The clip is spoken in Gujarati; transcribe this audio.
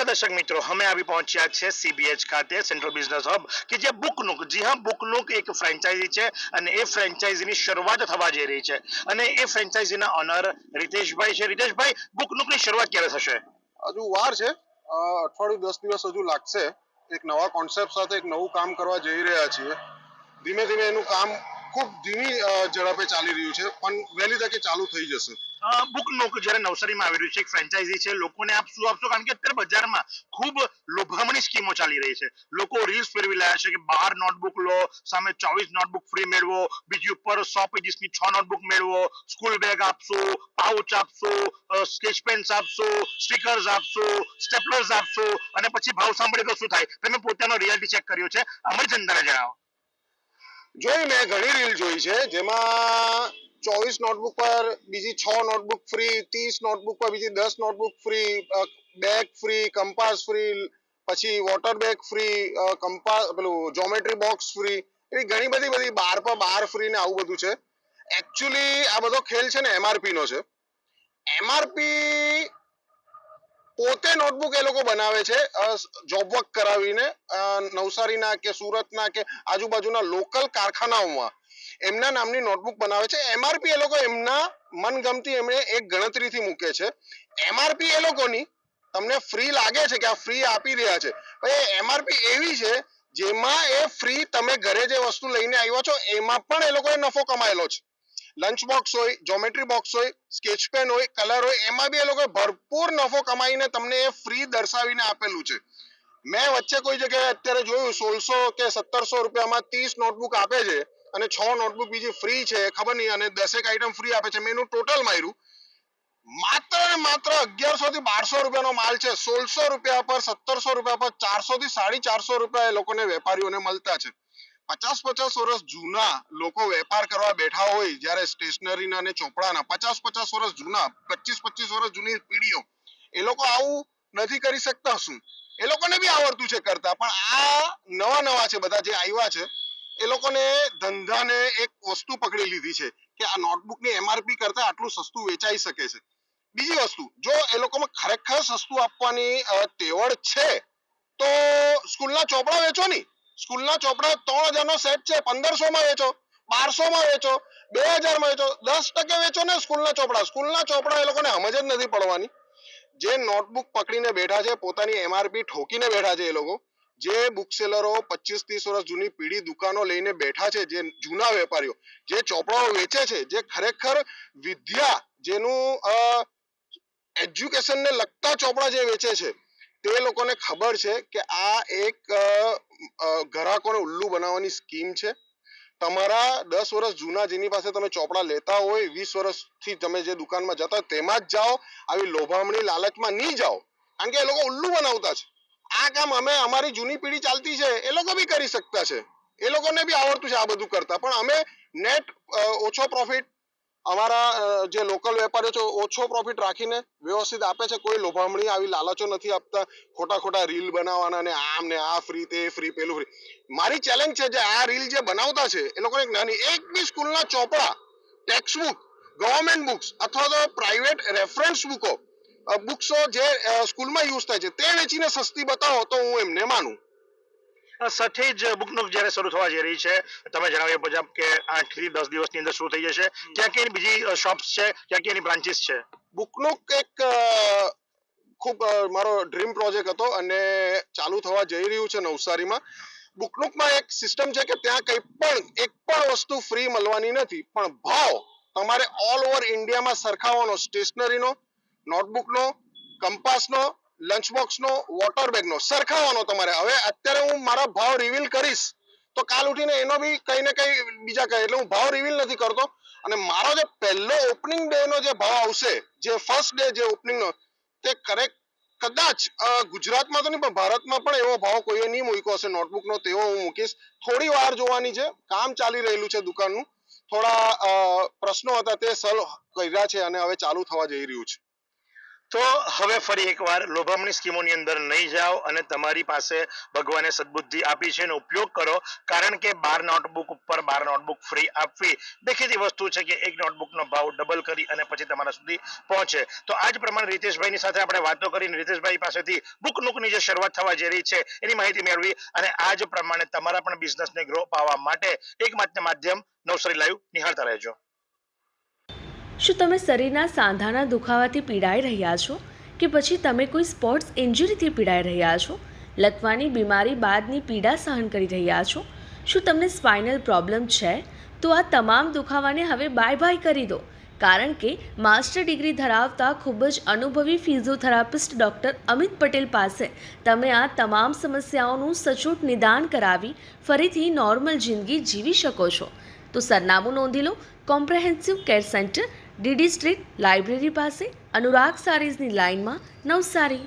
દર્શક મિત્રો, અમે આવી પહોંચ્યા છે સીબીએચ ખાતે, સેન્ટ્રલ બિઝનેસ હબ, કે જે બુકનુક, જી હા, બુકનુક એક ફ્રેન્ચાઇઝી છે અને એ ફ્રેન્ચાઇઝીની શરૂઆત થવા જઈ રહી છે અને એ ફ્રેન્ચાઇઝીના ઓનર રીતેશભાઈ છે. રીતેશભાઈ, બુકનુકની શરૂઆત ક્યારે થશે? હજુ વાર છે. અઠવાડિયું 10 દિવસ હજુ લાગશે. એક નવા કોન્સેપ્ટ સાથે એક નવું કામ કરવા જઈ રહ્યા છીએ. ધીમે ધીમે એનું કામ ખૂબ ધીમી ઝડપે ચાલી રહ્યું છે, પણ વહેલી તકે ચાલુ થઈ જશે. બુકનુક જ્યારે નવસારીમાં આવી રહ્યું છે, એક ફ્રેન્ચાઇઝી છે, લોકોને આપ શું આપશો? કારણ કે અત્યારે બજારમાં ખૂબ લોભામણી સ્કીમો ચાલી રહી છે. લોકો રીલ્સ ફેરવી રહ્યા છે કે 12 નોટબુક લો, સામે 24 નોટબુક ફ્રી મેળવો, બીજી ઉપર 100 પેજીસની 6 નોટબુક મેળવો, સ્કૂલ બેગ આપશો, પાઉચ આપશો, સ્કેચ પેન્સ આપશો, સ્ટીકર્સ આપશો, સ્ટેપલર્સ આપશો, અને પછી ભાવ સાંભળી તો શું થાય? તમે પોતાનો રિયાલિટી ચેક કર્યો છે, અમારી જનતાને જણાવો. મેં ઘણી રીલ જોઈ છે, જેમાં 24 નોટબુક પર બીજી 6 નોટબુક ફ્રી, 30 નોટબુક પર બીજી 10 notebook free, bag free, compass free, પછી વોટર બેગ ફ્રી, કંપાસ પેલું જ્યોમેટ્રી બોક્સ ફ્રી, એવી ઘણી બધી 12 પર 12 ફ્રી ને આવું બધું છે. એકચ્યુઅલી આ બધો ખેલ છે ને એમઆરપી નો છે. એમઆરપી પોતે નોટબુક એ લોકો બનાવે છે જોબ વર્ક કરાવીને, નવસારીના કે સુરતના કે આજુબાજુના લોકલ કારખાનાઓમાં એમના નામની નોટબુક બનાવે છે. એમઆરપી એ લોકો એમના મનગમતી એમણે એક ગણતરીથી મૂકે છે. એમઆરપી એ લોકોની તમને ફ્રી લાગે છે કે આ ફ્રી આપી રહ્યા છે, એમઆરપી એવી છે જેમાં એ ફ્રી તમે ઘરે જે વસ્તુ લઈને આવ્યા છો એમાં પણ એ લોકોએ નફો કમાયેલો છે. લંચ બોક્સ હોય, જ્યોમેટ્રી બોક્સ હોય, સ્કેચ પેન હોય, કલર હોય, એમાં બી એ લોકોએ ભરપૂર નફો કમાઈને તમને એ ફ્રી દર્શાવીને આપેલું છે. મેં વચ્ચે કોઈ જગ્યાએ અત્યારે જોયું 1600 કે 1700 રૂપિયામાં 30 નોટબુક આપે છે અને 6 નોટબુક બીજી ફ્રી છે, ખબર નહીં, અને 10 આઈટમ ફ્રી આપે છે. મેં એનું ટોટલ માર્યું, માત્ર 1100 થી 1200 રૂપિયાનો માલ છે. 1600 રૂપિયા પર, 1700 રૂપિયા પર, 400 થી 450 રૂપિયા એ લોકોને વેપારીઓને મળતા છે. 50 વર્ષ જૂના લોકો વેપાર કરવા બેઠા હોય, જ્યારે સ્ટેશનરીના અને ચોપડાના 50 વર્ષ જૂના, 25 વર્ષ જૂની પીઢીઓ, એ લોકો આવું નથી કરી શકતા શું? એ લોકોને બી આવડતું છે કરતા, પણ આ નવા છે બધા જે આવ્યા છે, એ લોકોને ધંધાને એક વસ્તુ પકડી લીધી છે કે આ નોટબુકની એમઆરપી કરતા આટલું સસ્તું વેચાઈ શકે છે. બીજી વસ્તુ, જો એ લોકોમાં ખરેખર સસ્તું આપવાની તેવડ છે તો સ્કૂલના ચોપડા વેચો નહીં. સ્કૂલના ચોપડા 3000 નો સેટ છે, 1500 માં વેચો, 1200 માં વેચો, 2000 માં વેચો, 10% વેચો ને સ્કૂલના ચોપડા. સ્કૂલના ચોપડા એ લોકોને સમજ જ નથી પડવાની. જે નોટબુક પકડીને બેઠા છે, પોતાની એમઆરપી ઠોકીને બેઠા છે, એ લોકો જે બુક સેલરો 25-30 વર્ષ જૂની પીઢી દુકાનો લઈને બેઠા છે, જે જૂના વેપારીઓ જે ચોપડાઓ વેચે છે, જે ખરેખર વિદ્યા, જેનું એજ્યુકેશનને લગતા ચોપડા જે વેચે છે, તે લોકોને ખબર છે કે આ એક ગ્રાહકોને ઉલ્લુ બનાવવાની સ્કીમ છે. તમારા 10 વર્ષ જૂના જેની પાસે તમે ચોપડા લેતા હોય, 20 વર્ષથી તમે જે દુકાનમાં જતા હોય તેમાં જ જાઓ, આવી લોભામણી લાલચમાં નહીં જાઓ, કારણ કે એ લોકો ઉલ્લુ બનાવતા છે. આ કામ અમે, અમારી જૂની પેઢી ચાલતી છે, એ લોકો બી કરી શકતા છે, એ લોકોને બી આવડતું છે આ બધું કરતા, પણ અમે નેટ ઓછો પ્રોફિટ, અમારા જે લોકલ વેપારીઓ છે ઓછો પ્રોફિટ રાખીને વ્યવસ્થિત આપે છે. કોઈ લોભામણી આવી લાલચો નથી આપતા, ખોટા રીલ બનાવવાના ને આમ ને આ ફ્રી, તે ફ્રી, પેલું ફ્રી. મારી ચેલેન્જ છે જે આ રીલ જે બનાવતા છે એ લોકોને નાની એક બી સ્કૂલના ચોપડા, ટેક્સ્ટ બુક, ગવર્મેન્ટ બુક્સ અથવા તો પ્રાઇવેટ રેફરન્સ બુક્સો જે સ્કૂલમાં યુઝ થાય છે તે વેચીને સસ્તી બતાવો તો હું એમને માનું. સાથે જ બુકનુક જ્યારે શરૂ થવા જઈ રહી છે, તમે જણાવ્યા મુજબ કે 8 થી 10 દિવસની અંદર શરૂ થઈ જશે. ક્યાં ક્યાં બીજી શોપ્સ છે, ક્યાં ક્યાંની બ્રાન્ચીસ છે? બુકનુક એક ખૂબ મારો ડ્રીમ પ્રોજેક્ટ હતો અને ચાલુ થવા જઈ રહ્યું છે નવસારીમાં. બુકનુકમાં એક સિસ્ટમ છે કે ત્યાં કંઈ પણ એક પણ વસ્તુ ફ્રી મળવાની નથી, પણ ભાવ તમારે ઓલ ઓવર ઇન્ડિયામાં સરખાવવાનો. સ્ટેશનરીનો, નોટબુકનો, કંપાસનો, લંચ બોક્સનો, વોટર બેગનો સરખાવવાનો તમારે. હવે અત્યારે હું મારા ભાવ રિવીલ કરીશ તો કાલ ઉઠીને એનો બી કંઈ ને કંઈ બીજા કહે, એટલે હું ભાવ રિવીલ નથી કરતો. અને મારો જે પહેલો ઓપનિંગ ડે નો જે ભાવ આવશે, જે ફર્સ્ટ ડે જે ઓપનિંગ નો, તે કદાચ ગુજરાતમાં તો નહીં પણ ભારતમાં પણ એવો ભાવ કોઈએ નહીં મૂક્યો હશે નોટબુકનો, તેવો હું મૂકીશ. થોડી વાર જોવાની છે, કામ ચાલી રહેલું છે દુકાનનું, થોડા પ્રશ્નો હતા તે સોલ્વ કર્યા છે અને હવે ચાલુ થવા જઈ રહ્યું છે. તો હવે ફરી એકવાર લોભામણી સ્કીમોની અંદર નહીં જાઓ અને તમારી પાસે ભગવાને સદબુદ્ધિ આપી છે એનો ઉપયોગ કરો, કારણ કે 12 નોટબુક ઉપર 12 નોટબુક ફ્રી આપવી દેખીતી વસ્તુ છે કે એક નોટબુકનો ભાવ ડબલ કરી અને પછી તમારા સુધી પહોંચે. તો આ જ પ્રમાણે રીતેશભાઈની સાથે આપણે વાતો કરીને રીતેશભાઈ પાસેથી બુક નૂકની જે શરૂઆત થવા જઈ રહી છે એની માહિતી મેળવી અને આ જ પ્રમાણે તમારા પણ બિઝનેસને ગ્રો પાવવા માટે એકમાત્ર માધ્યમ નવસારી લાઈવ નિહાળતા રહેજો. શું તમે શરીરના સાંધાના દુખાવાથી પીડાઈ રહ્યા છો કે પછી તમે કોઈ સ્પોર્ટ્સ ઇન્જરીથી પીડાઈ રહ્યા છો? લકવાની બીમારી બાદની પીડા સહન કરી રહ્યા છો? શું તમને સ્પાઇનલ પ્રોબ્લેમ છે? તો આ તમામ દુખાવાને હવે બાય બાય કરી દો, કારણ કે માસ્ટર ડિગ્રી ધરાવતા ખૂબ જ અનુભવી ફિઝિયોથેરાપિસ્ટ ડૉક્ટર અમિત પટેલ પાસે તમે આ તમામ સમસ્યાઓનું સચોટ નિદાન કરાવી ફરીથી નોર્મલ જિંદગી જીવી શકો છો. તો સરનામું નોંધી લો. Comprehensive care center, DD street, library પાસે, અનુરાગ સારીઝની લાઇનમાં, નવસારી.